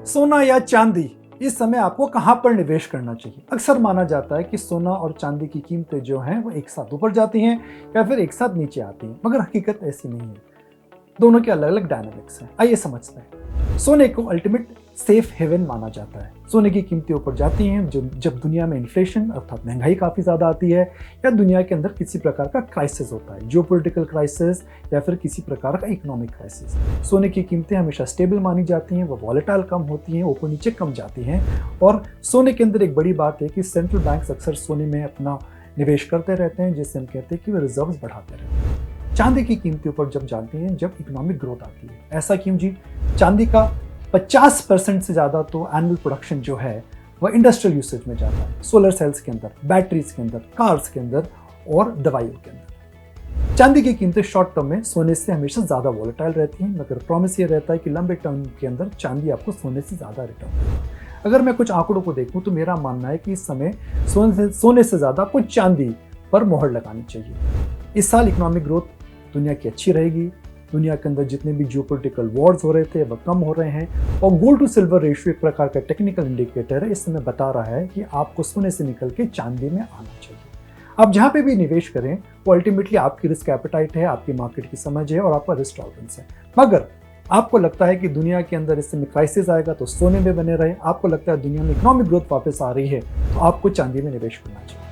सोना या चांदी, इस समय आपको कहां पर निवेश करना चाहिए? अक्सर माना जाता है कि सोना और चांदी की कीमतें जो हैं वो एक साथ ऊपर जाती हैं या फिर एक साथ नीचे आती हैं, मगर हकीकत ऐसी नहीं है। दोनों के अलग अलग डायनामिक्स हैं। आइए समझते हैं। सोने को अल्टीमेट सेफ हेवन माना जाता है। सोने की कीमतें ऊपर जाती हैं जब दुनिया में इन्फ्लेशन अर्थात महंगाई काफ़ी ज़्यादा आती है या दुनिया के अंदर किसी प्रकार का क्राइसिस होता है, जियोपॉलिटिकल क्राइसिस या फिर किसी प्रकार का इकोनॉमिक क्राइसिस। सोने की कीमतें हमेशा स्टेबल मानी जाती हैं, वो वॉलेटाइल कम होती हैं, ऊपर नीचे कम जाती हैं। और सोने के अंदर एक बड़ी बात है कि सेंट्रल बैंक्स अक्सर सोने में अपना निवेश करते रहते हैं, जिससे हम कहते हैं कि वे रिजर्व्स बढ़ाते रहते हैं। चांदी की कीमतें ऊपर जब जाती हैं जब इकोनॉमिक ग्रोथ आती है। ऐसा क्यों जी? चांदी का 50% से ज़्यादा तो एनुअल प्रोडक्शन जो है वह इंडस्ट्रियल यूसेज में जाता है, सोलर सेल्स के अंदर, बैटरीज के अंदर, कार्स के अंदर और दवाइयों के अंदर। चांदी की कीमतें शॉर्ट टर्म में सोने से हमेशा ज़्यादा वॉलेटाइल रहती हैं, मगर प्रॉमिस ये रहता है कि लंबे टर्म के अंदर चांदी आपको सोने से ज़्यादा रिटर्न देगी। अगर मैं कुछ आंकड़ों को देखूं तो मेरा मानना है कि इस समय सोने से ज़्यादा आपको चांदी पर मोहर लगानी चाहिए। इस साल इकोनॉमिक ग्रोथ दुनिया की अच्छी रहेगी। दुनिया के अंदर जितने भी जियोपॉलिटिकल वॉर्स हो रहे थे वह कम हो रहे हैं और गोल्ड टू सिल्वर रेशियो एक प्रकार का टेक्निकल इंडिकेटर है, इस समय बता रहा है कि आपको सोने से निकल के चांदी में आना चाहिए। आप जहां पे भी निवेश करें वो अल्टीमेटली आपकी रिस्क एपेटाइट है, आपकी मार्केट की समझ है और आपका रिस्क टॉलरेंस है। मगर आपको लगता है कि दुनिया के अंदर इस समय क्राइसिस आएगा तो सोने में बने रहे, आपको लगता है दुनिया में इकोनॉमिक ग्रोथ वापस आ रही है तो आपको चांदी में निवेश करना चाहिए।